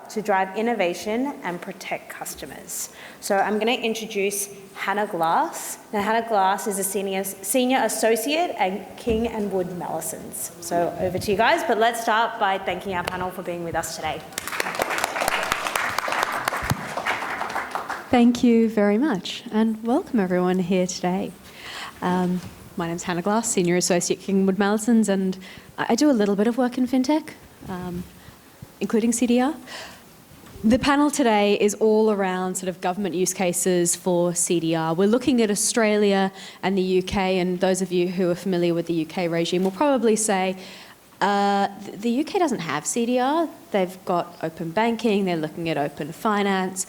to drive innovation and protect customers. So I'm going to introduce Hannah Glass. Now, Hannah Glass is a senior associate at King & Wood Mallesons. So over to you guys, but let's start by thanking our panel for being with us today. Thank you very much, and welcome everyone here today. My name's Hannah Glass, Senior Associate at King & Wood Mallesons, and I do a little bit of work in FinTech, including CDR. The panel today is all around sort of government use cases for CDR. We're looking at Australia and the UK, and those of you who are familiar with the UK regime will probably say, the UK doesn't have CDR. They've got open banking, they're looking at open finance,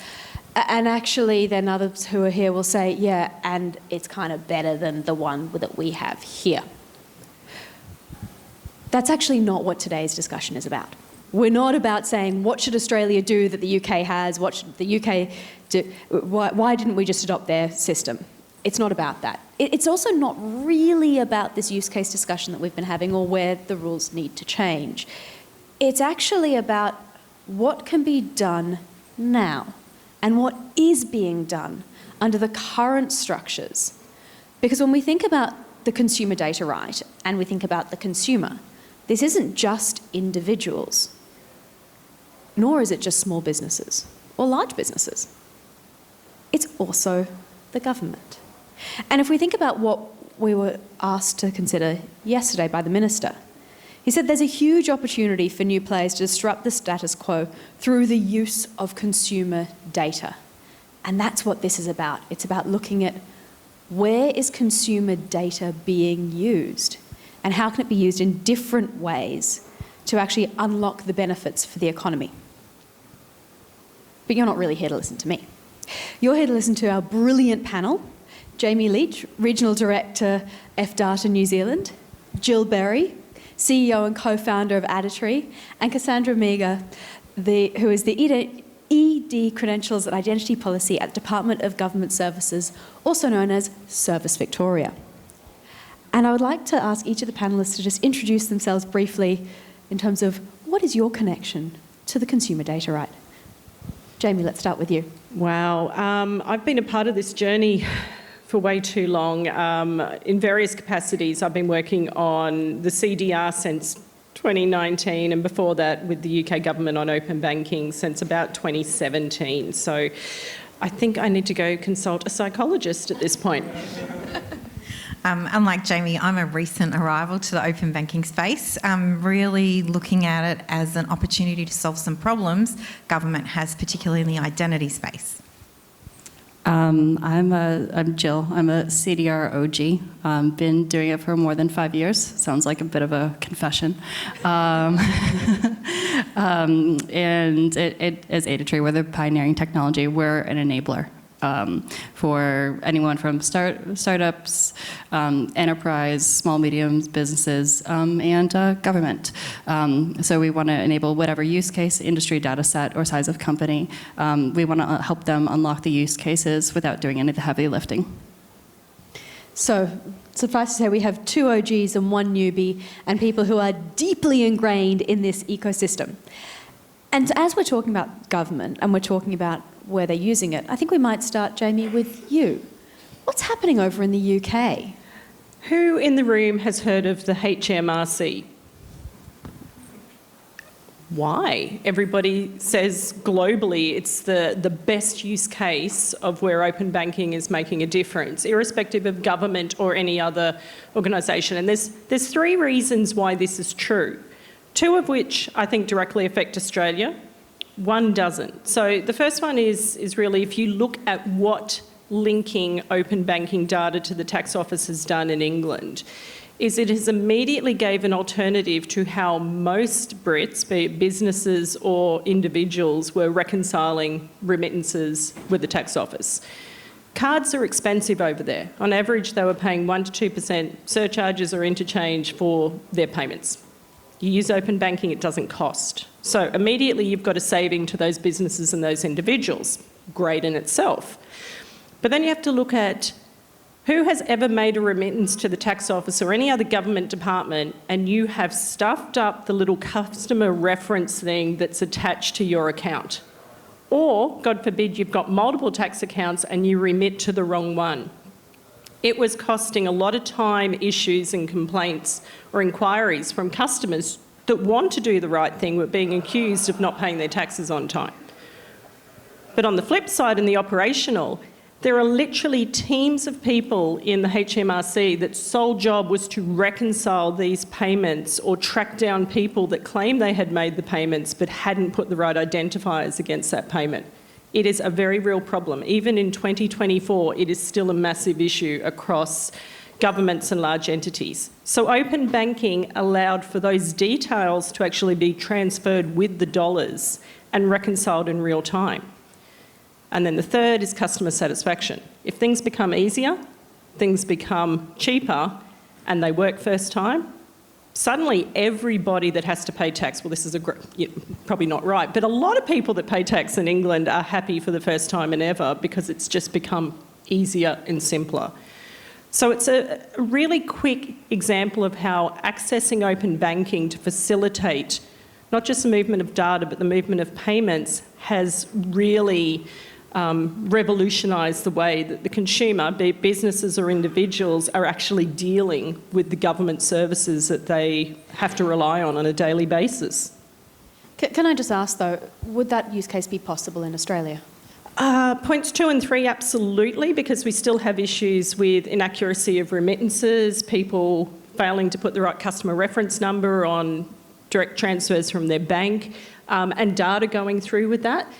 and actually then others who are here will say, yeah, and it's kind of better than the one that we have here. That's actually not what today's discussion is about. We're not about saying, what should Australia do that the UK has? What should the UK do? Why didn't we just adopt their system? It's not about that. It's also not really about this use case discussion that we've been having or where the rules need to change. It's actually about what can be done now and what is being done under the current structures. Because when we think about the consumer data right and we think about the consumer, this isn't just individuals, nor is it just small businesses or large businesses. It's also the government. And if we think about what we were asked to consider yesterday by the Minister, he said there's a huge opportunity for new players to disrupt the status quo through the use of consumer data. And that's what this is about. It's about looking at where is consumer data being used and how can it be used in different ways to actually unlock the benefits for the economy. But you're not really here to listen to me. You're here to listen to our brilliant panel, Jamie Leach, Regional Director, FData New Zealand, Jill Berry, CEO and co-founder of Additree, and Cassandra Meager, who is the ED Credentials and Identity Policy at the Department of Government Services, also known as Service Victoria. And I would like to ask each of the panellists to just introduce themselves briefly in terms of what is your connection to the consumer data right? Jamie, let's start with you. Wow. I've been a part of this journey for way too long. In various capacities, I've been working on the CDR since 2019, and before that with the UK government on open banking since about 2017. So I think I need to go consult a psychologist at this point. Unlike Jamie, I'm a recent arrival to the open banking space. I'm really looking at it as an opportunity to solve some problems government has, particularly in the identity space. I'm Jill. I'm a CDR OG. Been doing it for more than 5 years. Sounds like a bit of a confession. And as Additree, we're the pioneering technology. We're an enabler for anyone from startups, enterprise, small, medium businesses, and government. So we want to enable whatever use case, industry, data set, or size of company. We want to help them unlock the use cases without doing any of the heavy lifting. So suffice to say, we have 2 OGs and 1 newbie, and people who are deeply ingrained in this ecosystem. And as we're talking about government and we're talking about where they're using it, I think we might start, Jamie, with you. What's happening over in the UK? Who in the room has heard of the HMRC? Why? Everybody says globally it's the best use case of where open banking is making a difference, irrespective of government or any other organisation. And there's 3 reasons why this is true, 2 of which I think directly affect Australia. 1 doesn't. So the first one is really if you look at what linking open banking data to the tax office has done in England, is it has immediately gave an alternative to how most Brits, be it businesses or individuals, were reconciling remittances with the tax office. Cards are expensive over there. On average, they were paying 1% to 2% surcharges or interchange for their payments. You use open banking, it doesn't cost. So immediately you've got a saving to those businesses and those individuals. Great in itself. But then you have to look at Who has ever made a remittance to the tax office or any other government department and you have stuffed up the little customer reference thing that's attached to your account? Or, God forbid, you've got multiple tax accounts and you remit to the wrong one. It was costing a lot of time, issues and complaints or inquiries from customers that want to do the right thing but being accused of not paying their taxes on time. But on the flip side, in the operational, there are literally teams of people in the HMRC that sole job was to reconcile these payments or track down people that claim they had made the payments but hadn't put the right identifiers against that payment. It is a very real problem. Even in 2024, it is still a massive issue across governments and large entities. So open banking allowed for those details to actually be transferred with the dollars and reconciled in real time. And then the third is customer satisfaction. If things become easier, things become cheaper, and they work first time, suddenly everybody that has to pay tax, well, this is probably not right, but a lot of people that pay tax in England are happy for the first time and ever because it's just become easier and simpler. So it's a really quick example of how accessing open banking to facilitate not just the movement of data, but the movement of payments has really revolutionised the way that the consumer, be it businesses or individuals, are actually dealing with the government services that they have to rely on a daily basis. Can I just ask though, would that use case be possible in Australia? Points 2 and 3, absolutely, because we still have issues with inaccuracy of remittances, people failing to put the right customer reference number on direct transfers from their bank, and data going through with that.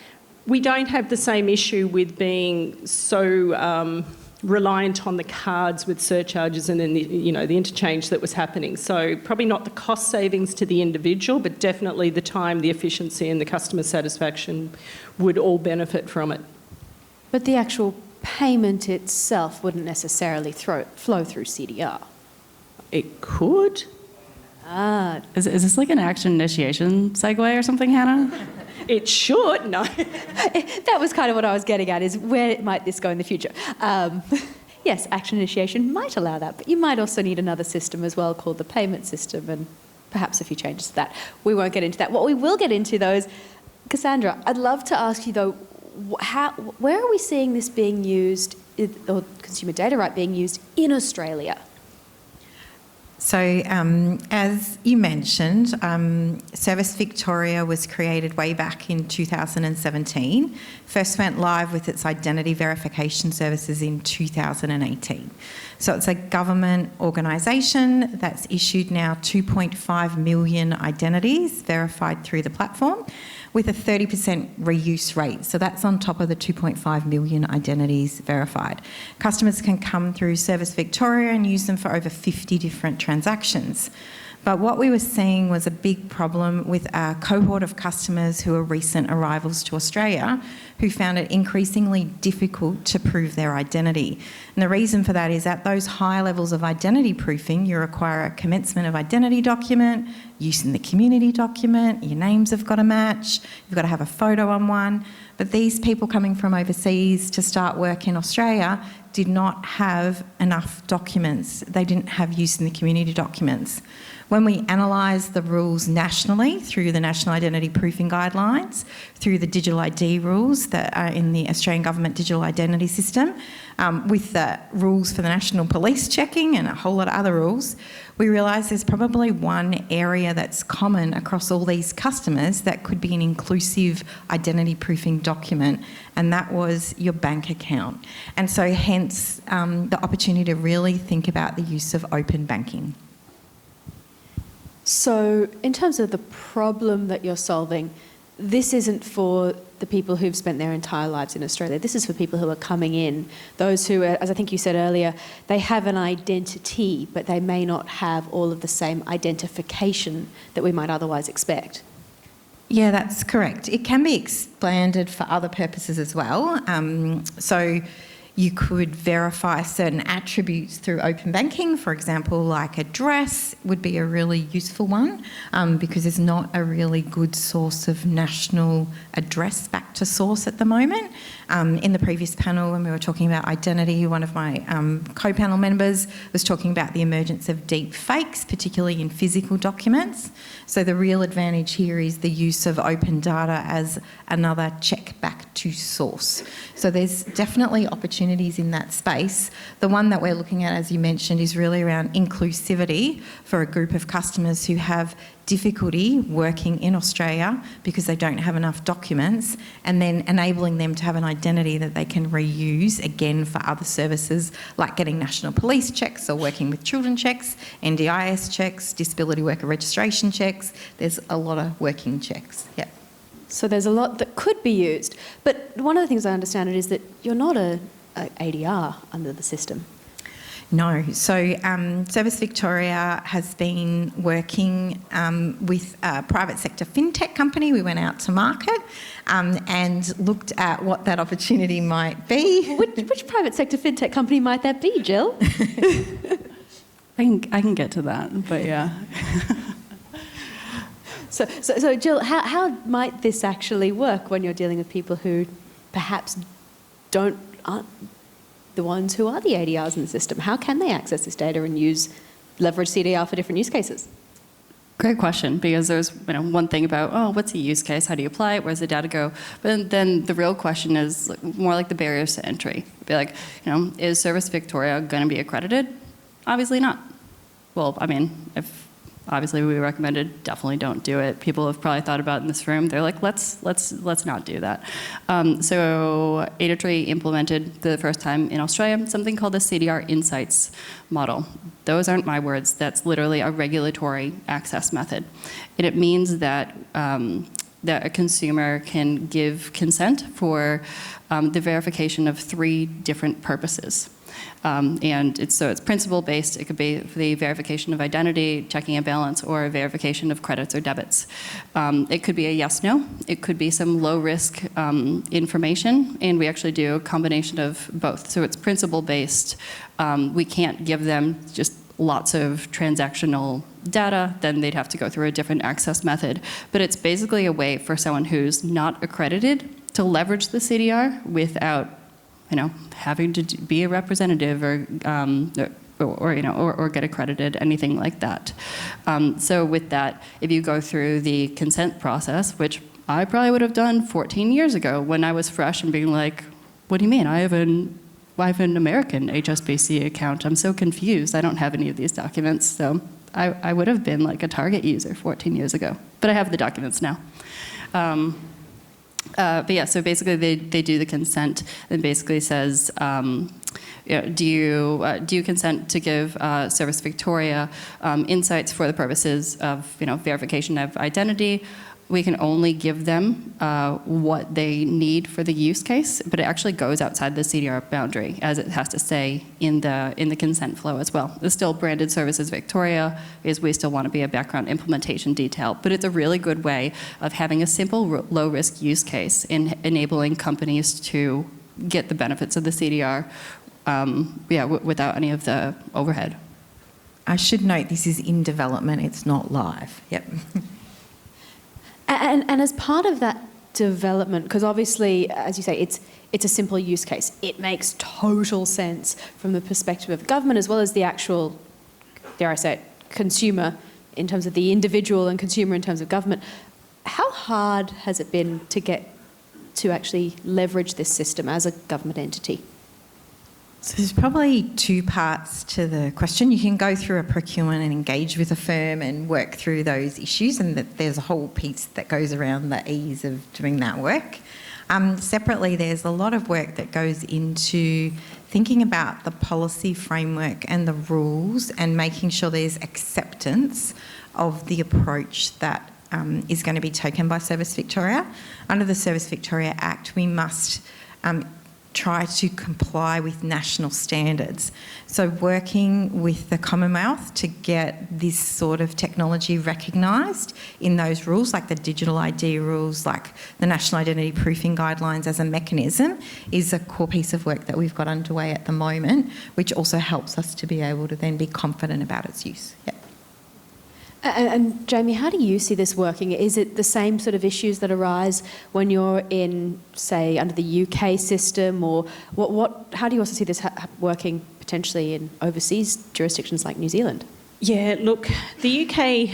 We don't have the same issue with being so reliant on the cards with surcharges and then the interchange that was happening. So probably not the cost savings to the individual, but definitely the time, the efficiency and the customer satisfaction would all benefit from it. But the actual payment itself wouldn't necessarily flow through CDR. It could. Is this like an action initiation segue or something, Hannah? It should, no. That was kind of what I was getting at, is where might this go in the future? Yes, action initiation might allow that, but you might also need another system as well called the payment system and perhaps a few changes to that. We won't get into that. What we will get into though is, Cassandra, I'd love to ask you though, where are we seeing this being used, or consumer data right being used in Australia? So, as you mentioned, Service Victoria was created way back in 2017. First went live with its identity verification services in 2018. So it's a government organisation that's issued now 2.5 million identities verified through the platform, with a 30% reuse rate. So that's on top of the 2.5 million identities verified. Customers can come through Service Victoria and use them for over 50 different transactions. But what we were seeing was a big problem with a cohort of customers who are recent arrivals to Australia who found it increasingly difficult to prove their identity. And the reason for that is at those high levels of identity proofing, you require a commencement of identity document, use in the community document, your names have got to match, you've got to have a photo on one. But these people coming from overseas to start work in Australia did not have enough documents. They didn't have use in the community documents. When we analysed the rules nationally through the National Identity Proofing Guidelines, through the digital ID rules that are in the Australian Government Digital Identity System, with the rules for the National Police checking and a whole lot of other rules, we realised there's probably one area that's common across all these customers that could be an inclusive identity proofing document, and that was your bank account. And so hence the opportunity to really think about the use of open banking. So in terms of the problem that you're solving, this isn't for the people who've spent their entire lives in Australia. This is for people who are coming in, those who, as I think you said earlier, they have an identity, but they may not have all of the same identification that we might otherwise expect. Yeah, that's correct. It can be expanded for other purposes as well. So You could verify certain attributes through open banking. For example, like address would be a really useful one because there's not a really good source of national address back to source at the moment. In the previous panel, when we were talking about identity, one of my co-panel members was talking about the emergence of deep fakes, particularly in physical documents. So the real advantage here is the use of open data as another check back to source. So there's definitely opportunities in that space. The one that we're looking at, as you mentioned, is really around inclusivity for a group of customers who have difficulty working in Australia because they don't have enough documents, and then enabling them to have an identity that they can reuse again for other services like getting national police checks or working with children checks, NDIS checks, disability worker registration checks. There's a lot of working checks. Yep. So there's a lot that could be used. But one of the things I understand is that you're not a ADR under the system. No. So Service Victoria has been working with a private sector FinTech company. We went out to market and looked at what that opportunity might be. Which private sector FinTech company might that be, Jill? I can get to that, but yeah. So Jill, how might this actually work when you're dealing with people who perhaps aren't the ones who are the ADRs in the system? How can they access this data and leverage CDR for different use cases? Great question, because there's one thing about, what's a use case? How do you apply it? Where's the data go? But then the real question is more like the barriers to entry. Be like, is Service Victoria going to be accredited? Obviously not. Well, if obviously we recommended, definitely don't do it. People have probably thought about in this room. They're like, let's not do that. So Aidatree implemented the first time in Australia something called the CDR Insights model. Those aren't my words. That's literally a regulatory access method. And it means that that a consumer can give consent for the verification of 3 different purposes. And it's principle-based. It could be for the verification of identity, checking a balance, or a verification of credits or debits. It could be a yes/no. It could be some low-risk information, and we actually do a combination of both. So it's principle-based. We can't give them just lots of transactional data, then they'd have to go through a different access method. But it's basically a way for someone who's not accredited to leverage the CDR without having to be a representative or get accredited, anything like that. So with that, if you go through the consent process, which I probably would have done 14 years ago when I was fresh and being like, what do you mean? I have an American HSBC account. I'm so confused. I don't have any of these documents. So I would have been like a Target user 14 years ago. But I have the documents now. But yeah, so basically they do the consent and basically says, do you consent to give Service Victoria insights for the purposes of verification of identity? We can only give them what they need for the use case, but it actually goes outside the CDR boundary, as it has to say in the consent flow as well. It's still branded Services Victoria, because we still want to be a background implementation detail, but it's a really good way of having a simple low-risk use case in enabling companies to get the benefits of the CDR without any of the overhead. I should note this is in development, it's not live. Yep. And as part of that development, because obviously, as you say, it's a simple use case. It makes total sense from the perspective of government as well as the actual, dare I say it, consumer in terms of the individual and consumer in terms of government. How hard has it been to get to actually leverage this system as a government entity? So there's probably 2 parts to the question. You can go through a procurement and engage with a firm and work through those issues, and that there's a whole piece that goes around the ease of doing that work. Separately, there's a lot of work that goes into thinking about the policy framework and the rules and making sure there's acceptance of the approach that is going to be taken by Service Victoria. Under the Service Victoria Act, we must try to comply with national standards. So working with the Commonwealth to get this sort of technology recognised in those rules, like the digital ID rules, like the national identity proofing guidelines as a mechanism, is a core piece of work that we've got underway at the moment, which also helps us to be able to then be confident about its use. Yep. And Jamie, how do you see this working? Is it the same sort of issues that arise when you're in, say, under the UK system, or how do you also see this working potentially in overseas jurisdictions like New Zealand? Yeah, look, the UK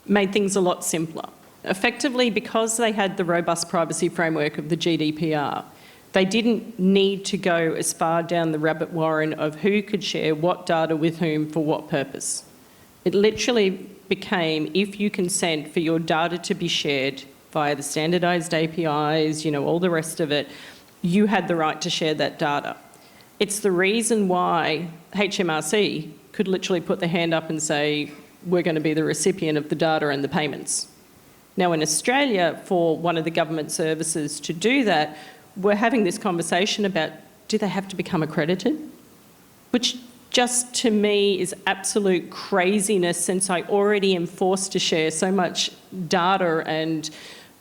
made things a lot simpler. Effectively, because they had the robust privacy framework of the GDPR, they didn't need to go as far down the rabbit warren of who could share what data with whom for what purpose. It literally became, if you consent for your data to be shared via the standardised APIs, all the rest of it, you had the right to share that data. It's the reason why HMRC could literally put their hand up and say, we're going to be the recipient of the data and the payments. Now in Australia, for one of the government services to do that, we're having this conversation about, do they have to become accredited? Which just to me is absolute craziness, since I already am forced to share so much data and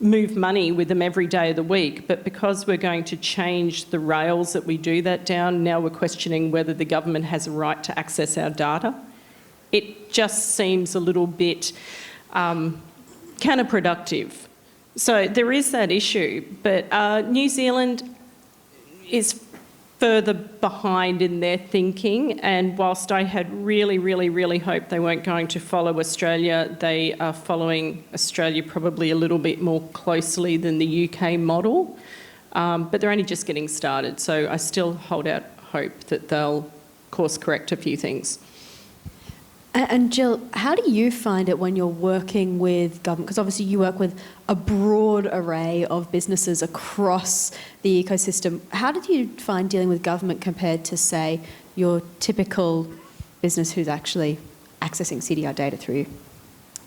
move money with them every day of the week. But because we're going to change the rails that we do that down, now we're questioning whether the government has a right to access our data. It just seems a little bit counterproductive. So there is that issue, but New Zealand is further behind in their thinking, and whilst I had really hoped they weren't going to follow Australia, they are following Australia probably a little bit more closely than the UK model, but they're only just getting started, so I still hold out hope that they'll course correct a few things. And Jill, how do you find it when you're working with government? Because obviously you work with a broad array of businesses across the ecosystem. How did you find dealing with government compared to, say, your typical business who's actually accessing CDR data through you?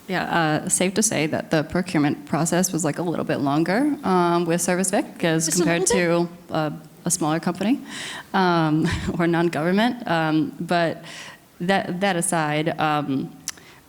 Yeah, safe to say that the procurement process was like a little bit longer with ServiceVic as compared to a smaller company or non-government. But that aside,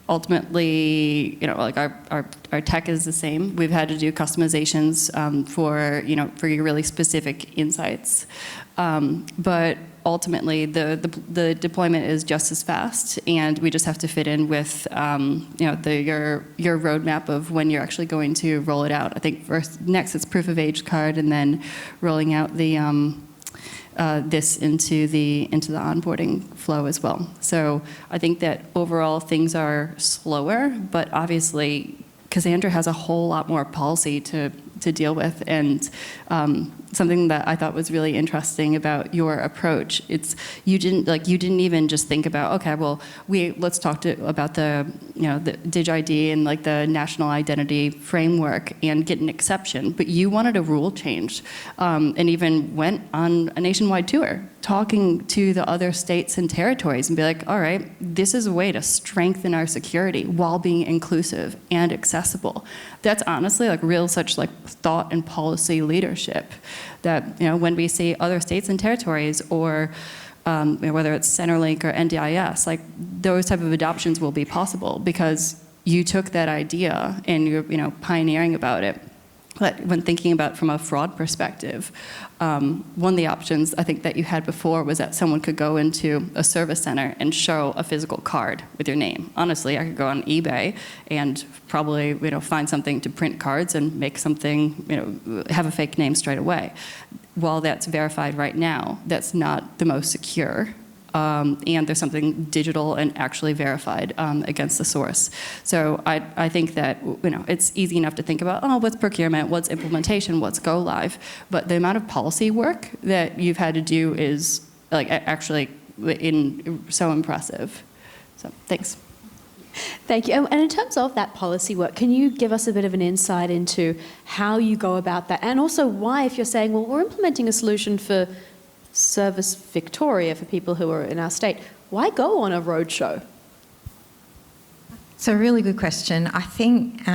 ultimately, like our tech is the same. We've had to do customizations for your really specific insights, but ultimately the deployment is just as fast, and we just have to fit in with your roadmap of when you're actually going to roll it out. I think next it's proof of age card, and then rolling out the this into the onboarding flow as well. So I think that overall things are slower, but obviously Cassandra has a whole lot more policy to deal with, and something that I thought was really interesting about your approach. It's you didn't even just think about, okay, well let's talk about the the Dig ID and like the national identity framework and get an exception, but you wanted a rule change, and even went on a nationwide tour talking to the other states and territories and be like, all right, this is a way to strengthen our security while being inclusive and accessible. That's honestly like real such like thought and policy leadership that, when we see other states and territories or whether it's Centrelink or NDIS, like those type of adoptions will be possible because you took that idea and you're pioneering about it. But when thinking about it from a fraud perspective, one of the options I think that you had before was that someone could go into a service center and show a physical card with your name. Honestly, I could go on eBay and probably find something to print cards and make something, have a fake name straight away. While that's verified right now, that's not the most secure. And there's something digital and actually verified against the source. So I think that it's easy enough to think about, what's procurement, what's implementation, what's go live, but the amount of policy work that you've had to do is like actually so impressive. So thanks. Thank you. And in terms of that policy work, can you give us a bit of an insight into how you go about that, and also why, if you're saying, well, we're implementing a solution for Service Victoria for people who are in our state, why go on a roadshow? It's a really good question. I think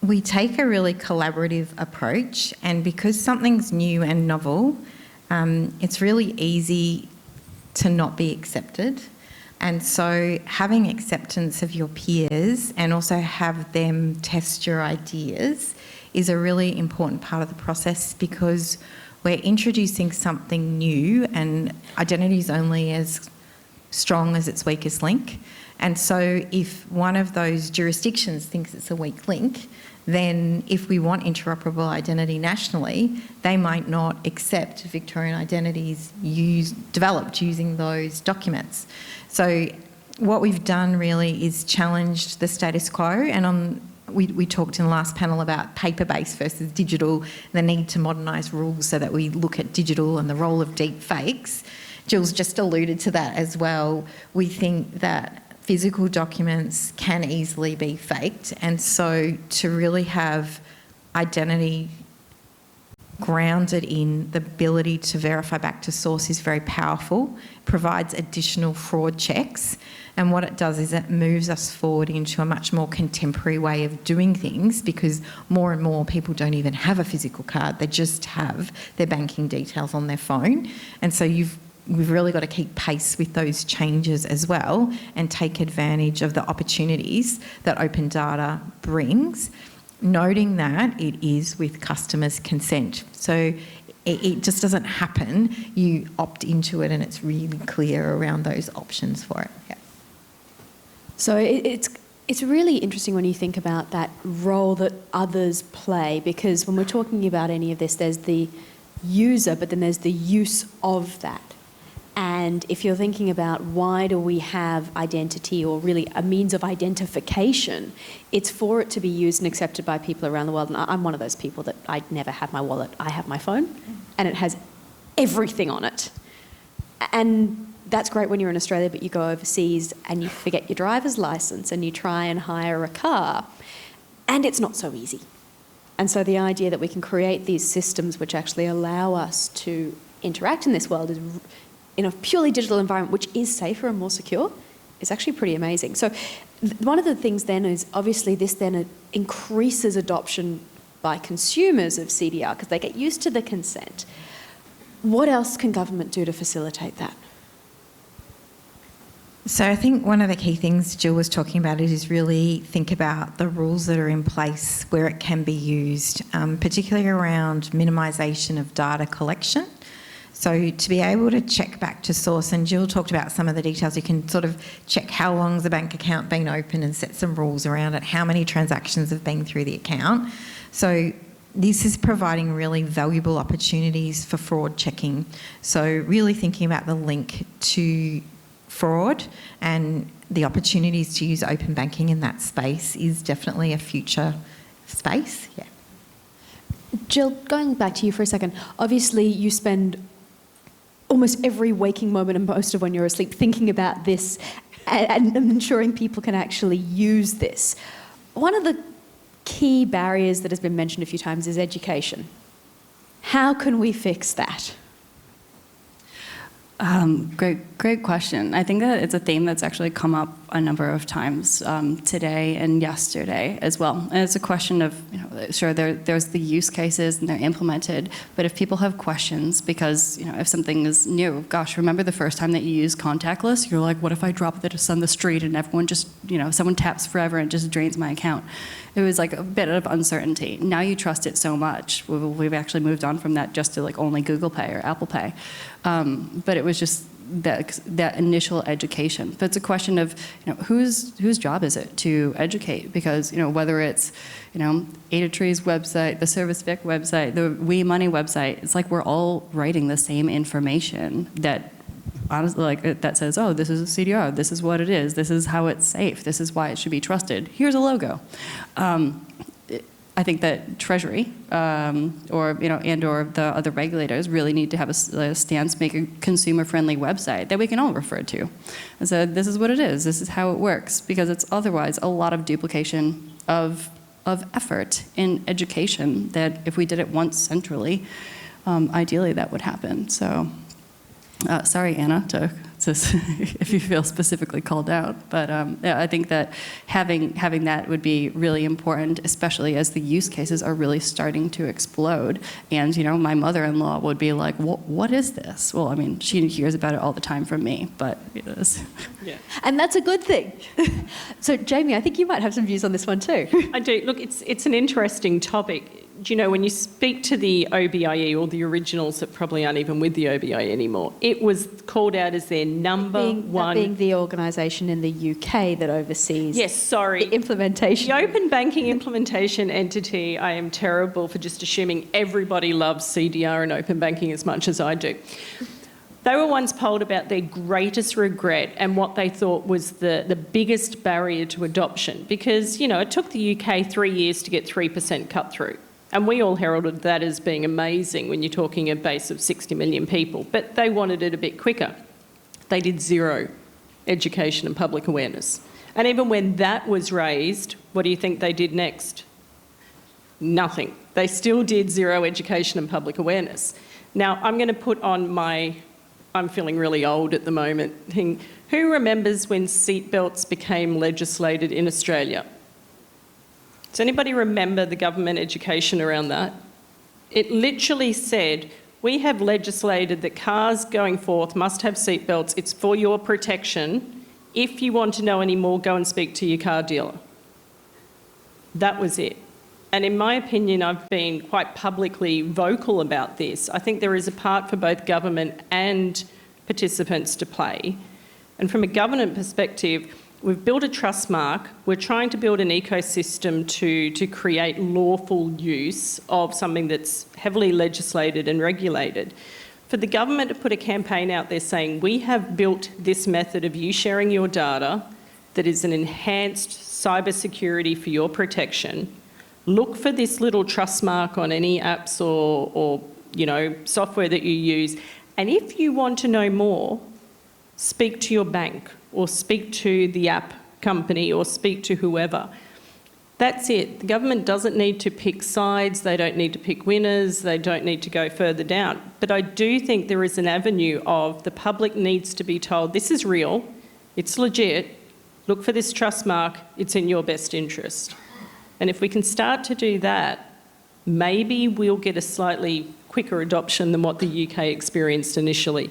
we take a really collaborative approach, and because something's new and novel, it's really easy to not be accepted. And so having acceptance of your peers and also have them test your ideas is a really important part of the process, because we're introducing something new, and identity is only as strong as its weakest link. And so if one of those jurisdictions thinks it's a weak link, then if we want interoperable identity nationally, they might not accept Victorian identities developed using those documents. So what we've done really is challenged the status quo, and we talked in the last panel about paper-based versus digital, the need to modernise rules so that we look at digital and the role of deep fakes. Jill's just alluded to that as well. We think that physical documents can easily be faked, and so to really have identity grounded in the ability to verify back to source is very powerful, provides additional fraud checks, and what it does is it moves us forward into a much more contemporary way of doing things, because more and more people don't even have a physical card, they just have their banking details on their phone. And so we've really got to keep pace with those changes as well and take advantage of the opportunities that open data brings, noting that it is with customers' consent. So it just doesn't happen. You opt into it and it's really clear around those options for it. Yeah. So it's really interesting when you think about that role that others play, because when we're talking about any of this, there's the user, but then there's the use of that. And if you're thinking about why do we have identity, or really a means of identification, it's for it to be used and accepted by people around the world. And I'm one of those people that I never have my wallet. I have my phone and it has everything on it. And that's great when you're in Australia, but you go overseas and you forget your driver's license and you try and hire a car, and it's not so easy. And so the idea that we can create these systems which actually allow us to interact in this world is in a purely digital environment, which is safer and more secure, is actually pretty amazing. So one of the things then is obviously this then increases adoption by consumers of CDR because they get used to the consent. What else can government do to facilitate that? So I think one of the key things Jill was talking about is really think about the rules that are in place where it can be used, particularly around minimisation of data collection. So to be able to check back to source, and Jill talked about some of the details, you can sort of check how long's the bank account been open and set some rules around it, how many transactions have been through the account. So this is providing really valuable opportunities for fraud checking. So really thinking about the link to fraud and the opportunities to use open banking in that space is definitely a future space. Yeah. Jill, going back to you for a second, obviously you spend almost every waking moment and most of when you're asleep thinking about this and ensuring people can actually use this. One of the key barriers that has been mentioned a few times is education. How can we fix that? Great question. I think that it's a theme that's actually come up a number of times today and yesterday as well. And it's a question of, sure, there's the use cases and they're implemented, but if people have questions, because, if something is new, gosh, remember the first time that you used contactless? You're like, what if I drop this on the street and everyone just, someone taps forever and just drains my account? It was like a bit of uncertainty. Now you trust it so much. We've actually moved on from that just to like only Google Pay or Apple Pay. But it was just that initial education. But it's a question of, whose job is it to educate? Because, whether it's, Aidetree's website, the Service Vic website, the We Money website, it's like we're all writing the same information that honestly, that says, oh, this is a CDR, this is what it is, this is how it's safe, this is why it should be trusted. Here's a logo. I think that Treasury or the other regulators really need to have a stance, make a consumer-friendly website that we can all refer to. And so this is what it is, this is how it works, because it's otherwise a lot of duplication of effort in education that if we did it once centrally, ideally that would happen. So, sorry, Anna, to if you feel specifically called out. But yeah, I think that having that would be really important, especially as the use cases are really starting to explode. And my mother-in-law would be like, "What is this?" Well, I mean, she hears about it all the time from me, but it is. Yeah. And that's a good thing. So, Jamie, I think you might have some views on this one too. I do. Look, it's an interesting topic. Do you know, when you speak to the OBIE, or the originals that probably aren't even with the OBIE anymore, it was called out as their number one... That being the organisation in the UK that oversees the implementation. The open banking implementation entity, I am terrible for just assuming everybody loves CDR and open banking as much as I do. They were once polled about their greatest regret and what they thought was the biggest barrier to adoption, because, it took the UK 3 years to get 3% cut through. And we all heralded that as being amazing when you're talking a base of 60 million people, but they wanted it a bit quicker. They did zero education and public awareness. And even when that was raised, what do you think they did next? Nothing. They still did zero education and public awareness. Now, I'm going to put on I'm feeling really old at the moment, thing. Who remembers when seatbelts became legislated in Australia? Does anybody remember the government education around that? It literally said, we have legislated that cars going forth must have seatbelts. It's for your protection. If you want to know any more, go and speak to your car dealer. That was it. And in my opinion, I've been quite publicly vocal about this. I think there is a part for both government and participants to play. And from a government perspective, we've built a trust mark. We're trying to build an ecosystem to create lawful use of something that's heavily legislated and regulated. For the government to put a campaign out there saying, we have built this method of you sharing your data that is an enhanced cybersecurity for your protection. Look for this little trust mark on any apps or software that you use. And if you want to know more, speak to your bank, or speak to the app company, or speak to whoever. That's it. The government doesn't need to pick sides. They don't need to pick winners. They don't need to go further down. But I do think there is an avenue of the public needs to be told, this is real, it's legit, look for this trust mark, it's in your best interest. And if we can start to do that, maybe we'll get a slightly quicker adoption than what the UK experienced initially.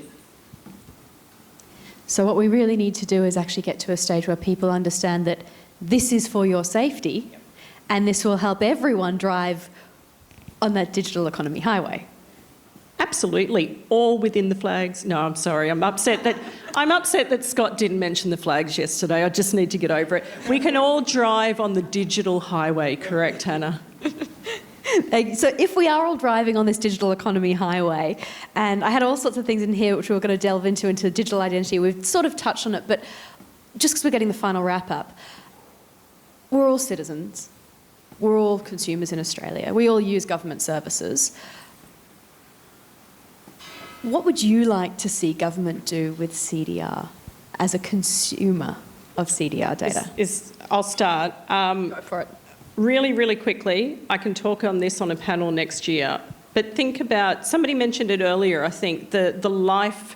So what we really need to do is actually get to a stage where people understand that this is for your safety, and this will help everyone drive on that digital economy highway. Absolutely, all within the flags. No, I'm sorry, I'm upset that Scott didn't mention the flags yesterday. I just need to get over it. We can all drive on the digital highway, correct, Hannah? So if we are all driving on this digital economy highway, and I had all sorts of things in here which we were going to delve into digital identity, we've sort of touched on it, but just because we're getting the final wrap up, we're all citizens, we're all consumers in Australia, we all use government services. What would you like to see government do with CDR as a consumer of CDR data? I'll start. Go for it. Really, really quickly, I can talk on this on a panel next year, but think about, somebody mentioned it earlier, I think, the life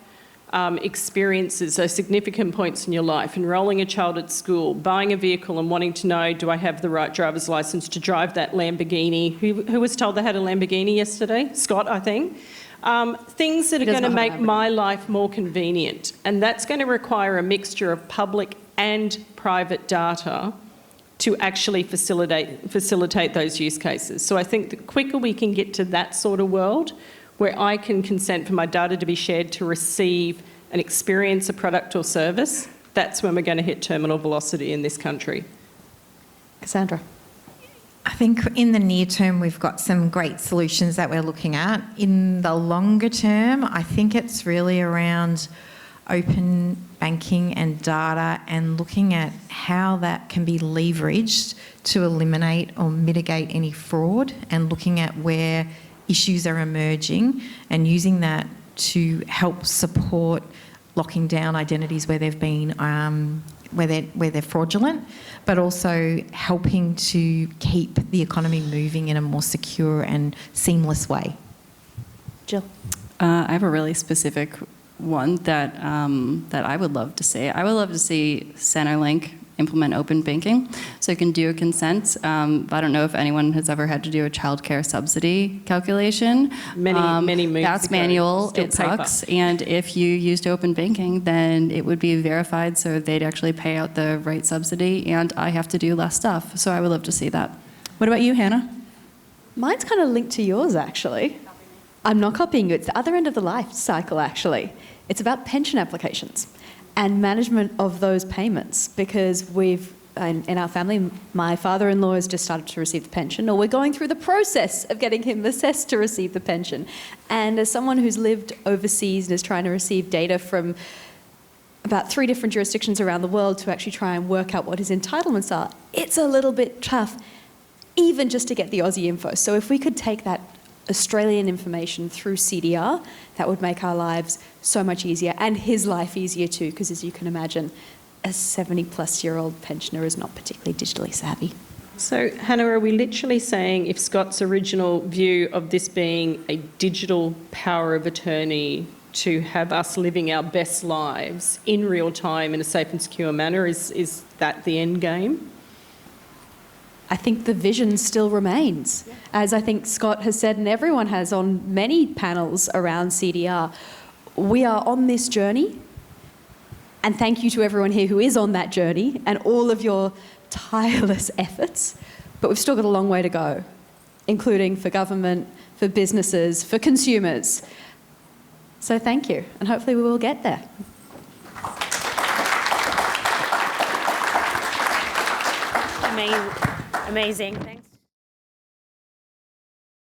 experiences, those significant points in your life, enrolling a child at school, buying a vehicle and wanting to know, do I have the right driver's licence to drive that Lamborghini? Who was told they had a Lamborghini yesterday? Scott, I think. Things that are going to make my life more convenient, and that's going to require a mixture of public and private data to actually facilitate those use cases. So I think the quicker we can get to that sort of world, where I can consent for my data to be shared to receive and experience a product or service, that's when we're going to hit terminal velocity in this country. Cassandra. I think in the near term, we've got some great solutions that we're looking at. In the longer term, I think it's really around open banking and data and looking at how that can be leveraged to eliminate or mitigate any fraud, and looking at where issues are emerging and using that to help support locking down identities where they've been where they're fraudulent, but also helping to keep the economy moving in a more secure and seamless way. Jill. I have a really specific one that that I would love to see. I would love to see Centrelink implement open banking, so you can do a consent. I don't know if anyone has ever had to do a childcare subsidy calculation. Many moons That's ago, manual. still It paper. sucks. And if you used open banking, then it would be verified, so they'd actually pay out the right subsidy, and I have to do less stuff. So I would love to see that. What about you, Hannah? Mine's kind of linked to yours, actually. I'm not copying you. It's the other end of the life cycle, actually. It's about pension applications and management of those payments, because we've, in our family, my father-in-law has just started to receive the pension, or we're going through the process of getting him assessed to receive the pension. And as someone who's lived overseas and is trying to receive data from about 3 different jurisdictions around the world to actually try and work out what his entitlements are, it's a little bit tough, even just to get the Aussie info. So if we could take that Australian information through CDR, that would make our lives so much easier, and his life easier too, because as you can imagine, a 70-plus-year-old pensioner is not particularly digitally savvy. So, Hannah, are we literally saying if Scott's original view of this being a digital power of attorney to have us living our best lives in real time in a safe and secure manner, is that the end game? I think the vision still remains. As I think Scott has said, and everyone has on many panels around CDR, we are on this journey, and thank you to everyone here who is on that journey and all of your tireless efforts, but we've still got a long way to go, including for government, for businesses, for consumers. So thank you, and hopefully we will get there. Amazing. Thanks.